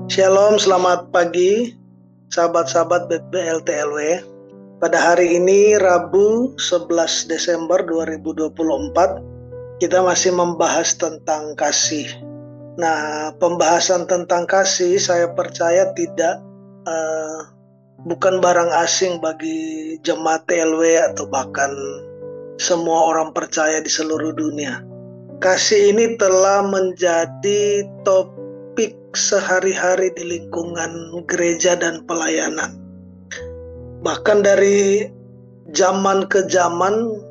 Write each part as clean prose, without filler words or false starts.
Shalom, selamat pagi sahabat-sahabat BBLTLW. Pada hari ini Rabu 11 Desember 2024 kita masih membahas tentang kasih. Nah, pembahasan tentang kasih saya percaya bukan barang asing bagi jemaat TLW atau bahkan semua orang percaya di seluruh dunia. Kasih ini telah menjadi topik sehari-hari di lingkungan gereja dan pelayanan. Bahkan dari zaman ke zaman,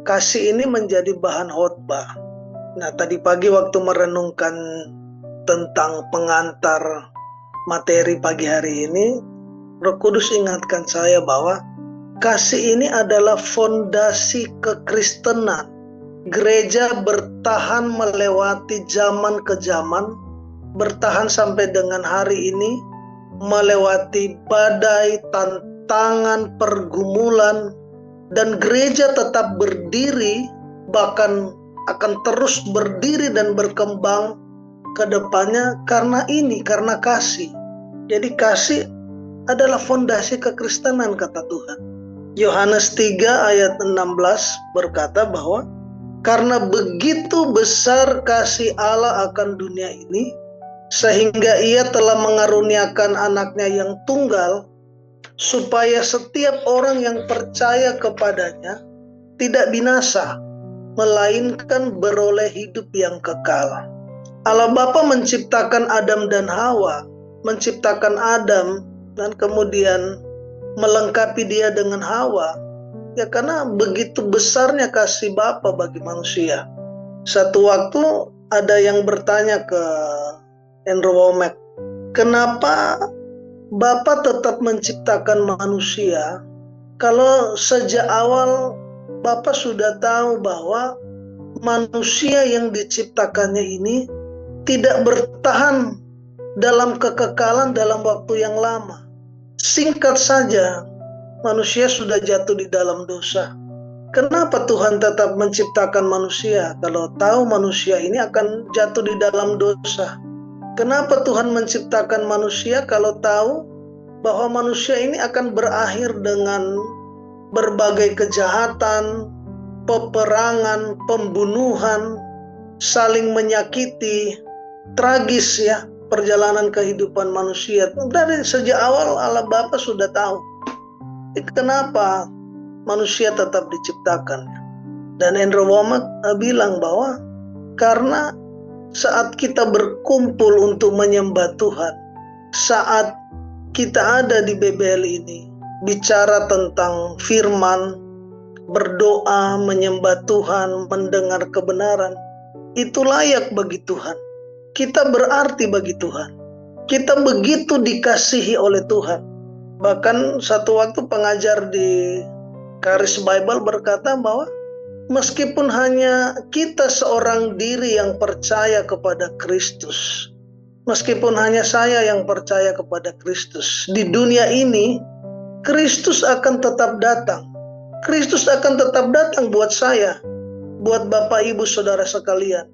kasih ini menjadi bahan khotbah. Nah, tadi pagi waktu merenungkan tentang pengantar materi pagi hari ini, Roh Kudus ingatkan saya bahwa kasih ini adalah fondasi kekristenan. Gereja bertahan melewati zaman ke zaman, bertahan sampai dengan hari ini, melewati badai, tantangan, pergumulan, dan gereja tetap berdiri, bahkan akan terus berdiri dan berkembang ke depannya karena kasih. Jadi kasih adalah fondasi kekristenan, kata Tuhan. Yohanes 3 ayat 16 berkata bahwa karena begitu besar kasih Allah akan dunia ini, sehingga ia telah mengaruniakan anaknya yang tunggal, supaya setiap orang yang percaya kepadanya tidak binasa, melainkan beroleh hidup yang kekal. Allah Bapa menciptakan Adam dan Hawa, menciptakan Adam dan kemudian melengkapi dia dengan Hawa, ya karena begitu besarnya kasih Bapa bagi manusia. Satu waktu ada yang bertanya ke Andrew Womack, kenapa Bapa tetap menciptakan manusia kalau sejak awal Bapa sudah tahu bahwa manusia yang diciptakannya ini tidak bertahan dalam kekekalan dalam waktu yang lama. Singkat saja, manusia sudah jatuh di dalam dosa. Kenapa Tuhan tetap menciptakan manusia kalau tahu manusia ini akan jatuh di dalam dosa? Kenapa Tuhan menciptakan manusia kalau tahu bahwa manusia ini akan berakhir dengan berbagai kejahatan, peperangan, pembunuhan, saling menyakiti, tragis ya perjalanan kehidupan manusia. Dari sejak awal Allah Bapa sudah tahu. Kenapa manusia tetap diciptakan? Dan Andrew Womack bilang bahwa karena saat kita berkumpul untuk menyembah Tuhan, saat kita ada di BBL ini, bicara tentang firman, berdoa, menyembah Tuhan, mendengar kebenaran, itu layak bagi Tuhan. Kita berarti bagi Tuhan. Kita begitu dikasihi oleh Tuhan. Bahkan satu waktu pengajar di Charis Bible berkata bahwa meskipun hanya kita seorang diri yang percaya kepada Kristus, meskipun hanya saya yang percaya kepada Kristus, di dunia ini Kristus akan tetap datang. Kristus akan tetap datang buat saya, buat Bapak Ibu Saudara sekalian.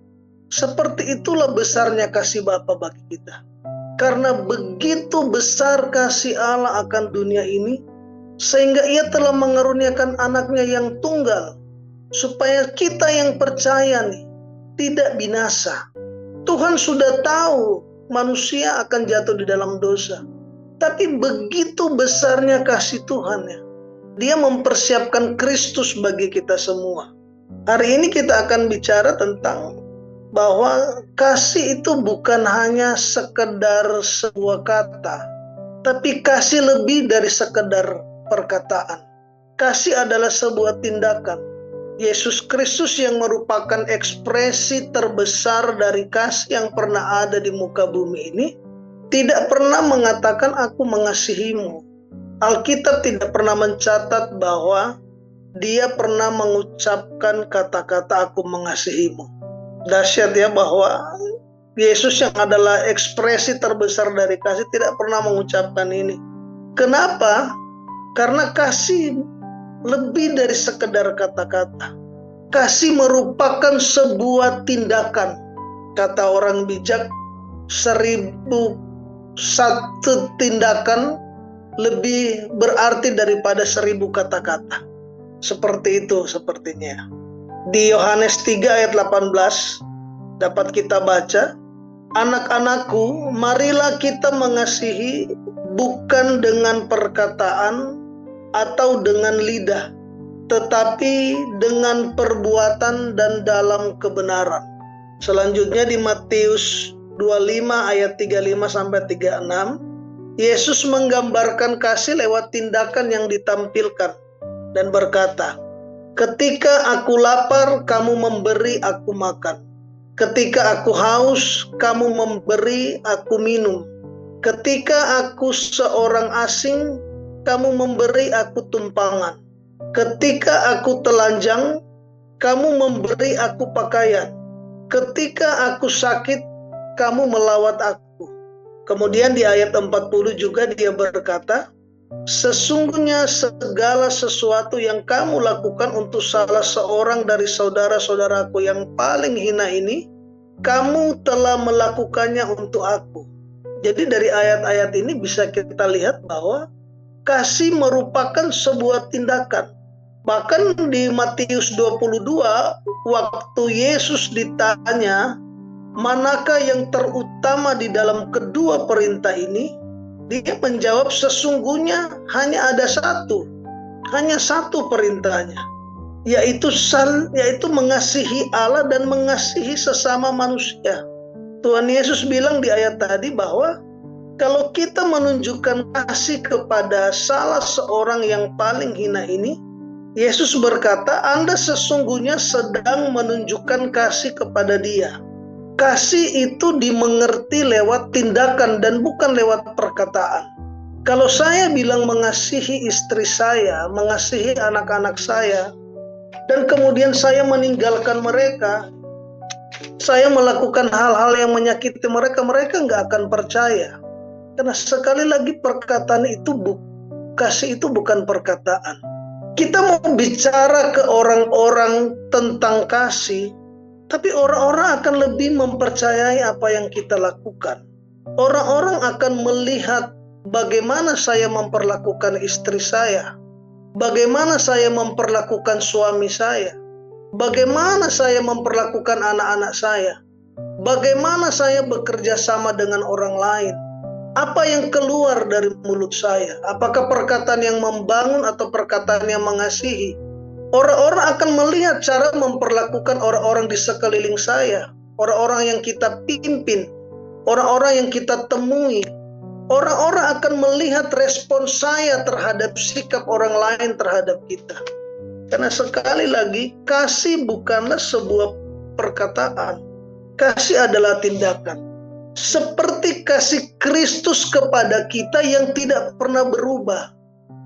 Seperti itulah besarnya kasih Bapa bagi kita. Karena begitu besar kasih Allah akan dunia ini, sehingga ia telah mengaruniakan anaknya yang tunggal, supaya kita yang percaya nih tidak binasa. Tuhan sudah tahu manusia akan jatuh di dalam dosa, tapi begitu besarnya kasih Tuhan ya, dia mempersiapkan Kristus bagi kita semua. Hari ini kita akan bicara tentang bahwa kasih itu bukan hanya sekedar sebuah kata, tapi kasih lebih dari sekedar perkataan. Kasih adalah sebuah tindakan. Yesus Kristus yang merupakan ekspresi terbesar dari kasih yang pernah ada di muka bumi ini, tidak pernah mengatakan aku mengasihimu. Alkitab tidak pernah mencatat bahwa dia pernah mengucapkan kata-kata aku mengasihimu. Dahsyat ya bahwa Yesus yang adalah ekspresi terbesar dari kasih tidak pernah mengucapkan ini. Kenapa? Karena kasih lebih dari sekedar kata-kata. Kasih merupakan sebuah tindakan. Kata orang bijak, 1000 satu tindakan lebih berarti daripada 1000 kata-kata. Seperti itu sepertinya. Di Yohanes 3 ayat 18 dapat kita baca, anak-anakku, marilah kita mengasihi bukan dengan perkataan atau dengan lidah, tetapi dengan perbuatan dan dalam kebenaran. Selanjutnya di Matius 25 ayat 35 sampai 36, Yesus menggambarkan kasih lewat tindakan yang ditampilkan dan berkata, ketika aku lapar, kamu memberi aku makan. Ketika aku haus, kamu memberi aku minum. Ketika aku seorang asing, kamu memberi aku tumpangan. Ketika aku telanjang, kamu memberi aku pakaian. Ketika aku sakit, kamu melawat aku. Kemudian di ayat 40 juga dia berkata, sesungguhnya segala sesuatu yang kamu lakukan untuk salah seorang dari saudara-saudaraku yang paling hina ini, kamu telah melakukannya untuk aku. Jadi dari ayat-ayat ini bisa kita lihat bahwa kasih merupakan sebuah tindakan. Bahkan di Matius 22, waktu Yesus ditanya, manakah yang terutama di dalam kedua perintah ini? Dia menjawab, sesungguhnya hanya ada satu. Hanya satu perintahnya. Yaitu mengasihi Allah dan mengasihi sesama manusia. Tuhan Yesus bilang di ayat tadi bahwa kalau kita menunjukkan kasih kepada salah seorang yang paling hina ini, Yesus berkata, Anda sesungguhnya sedang menunjukkan kasih kepada dia. Kasih itu dimengerti lewat tindakan dan bukan lewat perkataan. Kalau saya bilang mengasihi istri saya, mengasihi anak-anak saya, dan kemudian saya meninggalkan mereka, saya melakukan hal-hal yang menyakiti mereka, mereka nggak akan percaya. Karena sekali lagi perkataan itu, kasih itu bukan perkataan. Kita mau bicara ke orang-orang tentang kasih, tapi orang-orang akan lebih mempercayai apa yang kita lakukan. Orang-orang akan melihat bagaimana saya memperlakukan istri saya, bagaimana saya memperlakukan suami saya, bagaimana saya memperlakukan anak-anak saya, bagaimana saya bekerja sama dengan orang lain, apa yang keluar dari mulut saya, apakah perkataan yang membangun atau perkataan yang mengasihi. Orang-orang akan melihat cara memperlakukan orang-orang di sekeliling saya, orang-orang yang kita pimpin, orang-orang yang kita temui. Orang-orang akan melihat respon saya terhadap sikap orang lain terhadap kita. Karena sekali lagi, kasih bukanlah sebuah perkataan. Kasih adalah tindakan. Seperti kasih Kristus kepada kita yang tidak pernah berubah.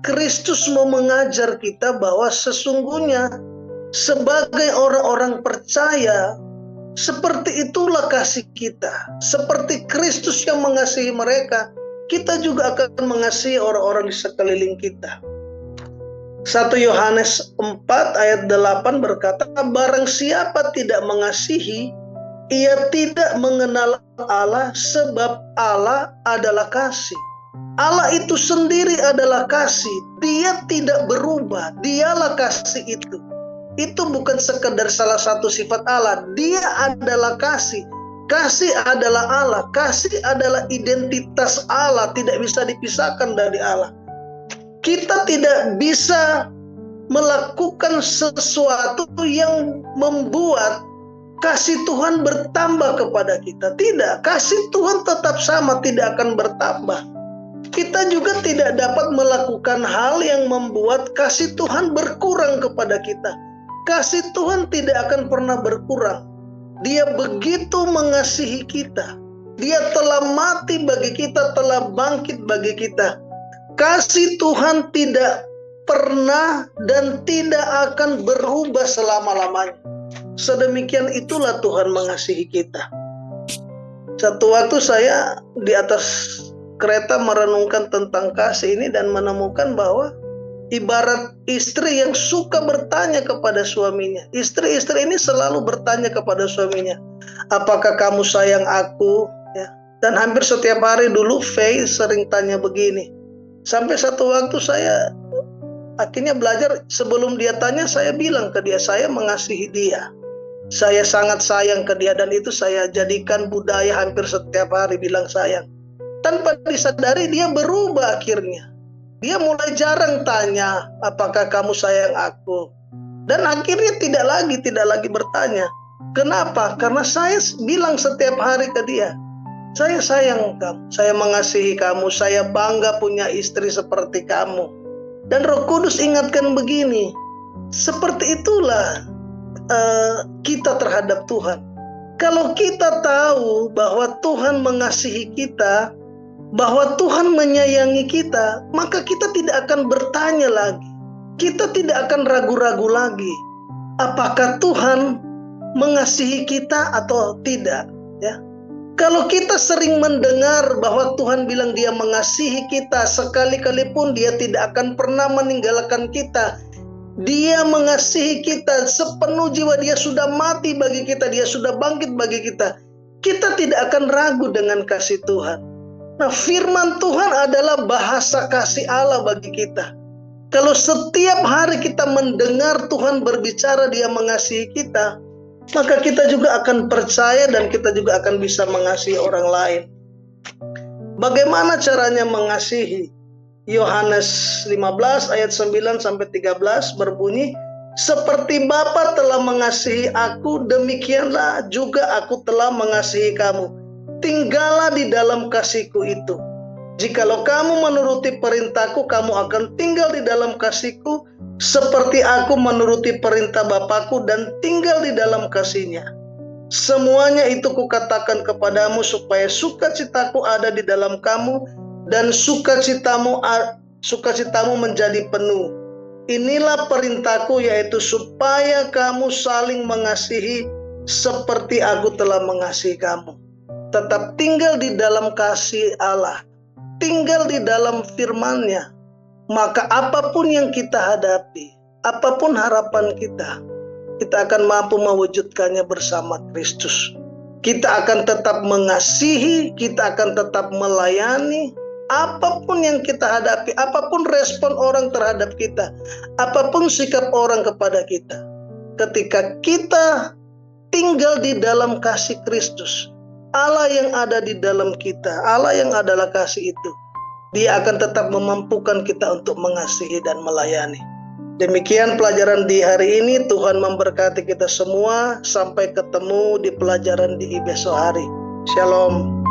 Kristus mau mengajar kita bahwa sesungguhnya sebagai orang-orang percaya, seperti itulah kasih kita. Seperti Kristus yang mengasihi mereka, kita juga akan mengasihi orang-orang di sekeliling kita. 1 Yohanes 4 ayat 8 berkata, barang siapa tidak mengasihi, ia tidak mengenal Allah, sebab Allah adalah kasih. Allah itu sendiri adalah kasih. Dia tidak berubah. Dialah kasih itu. Itu bukan sekedar salah satu sifat Allah. Dia adalah kasih. Kasih adalah Allah. Kasih adalah identitas Allah. Tidak bisa dipisahkan dari Allah. Kita tidak bisa melakukan sesuatu yang membuat kasih Tuhan bertambah kepada kita. Tidak. Kasih Tuhan tetap sama, tidak akan bertambah. Kita juga tidak dapat melakukan hal yang membuat kasih Tuhan berkurang kepada kita. Kasih Tuhan tidak akan pernah berkurang. Dia begitu mengasihi kita. Dia telah mati bagi kita, telah bangkit bagi kita. Kasih Tuhan tidak pernah dan tidak akan berubah selama-lamanya. Sedemikian itulah Tuhan mengasihi kita. Satu waktu saya di atas kereta merenungkan tentang kasih ini dan menemukan bahwa ibarat istri yang suka bertanya kepada suaminya. Istri-istri ini selalu bertanya kepada suaminya, apakah kamu sayang aku? Ya. Dan hampir setiap hari dulu Faye sering tanya begini. Sampai satu waktu saya akhirnya belajar, sebelum dia tanya saya bilang ke dia, saya mengasihi dia. Saya sangat sayang ke dia, dan itu saya jadikan budaya hampir setiap hari bilang sayang. Tanpa disadari dia berubah akhirnya. Dia mulai jarang tanya, apakah kamu sayang aku? Dan akhirnya tidak lagi bertanya. Kenapa? Karena saya bilang setiap hari ke dia, saya sayang kamu, saya mengasihi kamu, saya bangga punya istri seperti kamu. Dan Roh Kudus ingatkan begini, seperti itulah kita terhadap Tuhan. Kalau kita tahu bahwa Tuhan mengasihi kita, bahwa Tuhan menyayangi kita, maka kita tidak akan bertanya lagi. Kita tidak akan ragu-ragu lagi. Apakah Tuhan mengasihi kita atau tidak? Ya. Kalau kita sering mendengar bahwa Tuhan bilang dia mengasihi kita, sekali-kali pun dia tidak akan pernah meninggalkan kita. Dia mengasihi kita sepenuh jiwa, dia sudah mati bagi kita, dia sudah bangkit bagi kita. Kita tidak akan ragu dengan kasih Tuhan. Nah, firman Tuhan adalah bahasa kasih Allah bagi kita. Kalau setiap hari kita mendengar Tuhan berbicara dia mengasihi kita, maka kita juga akan percaya dan kita juga akan bisa mengasihi orang lain. Bagaimana caranya mengasihi? Yohanes 15 ayat 9 sampai 13 berbunyi, seperti Bapa telah mengasihi aku, demikianlah juga aku telah mengasihi kamu. Tinggallah di dalam kasihku itu. Jikalau kamu menuruti perintahku, kamu akan tinggal di dalam kasihku, seperti aku menuruti perintah Bapakku dan tinggal di dalam kasihnya. Semuanya itu kukatakan kepadamu, supaya sukacitaku ada di dalam kamu, dan sukacitamu menjadi penuh. Inilah perintahku, yaitu supaya kamu saling mengasihi, seperti aku telah mengasihi kamu. Tetap tinggal di dalam kasih Allah, tinggal di dalam firman-Nya, maka apapun yang kita hadapi, apapun harapan kita akan mampu mewujudkannya bersama Kristus. Kita akan tetap mengasihi, kita akan tetap melayani, apapun yang kita hadapi, apapun respon orang terhadap kita, apapun sikap orang kepada kita. Ketika kita tinggal di dalam kasih Kristus, Allah yang ada di dalam kita, Allah yang adalah kasih itu, dia akan tetap memampukan kita untuk mengasihi dan melayani. Demikian pelajaran di hari ini. Tuhan memberkati kita semua. Sampai ketemu di pelajaran di besok hari. Shalom.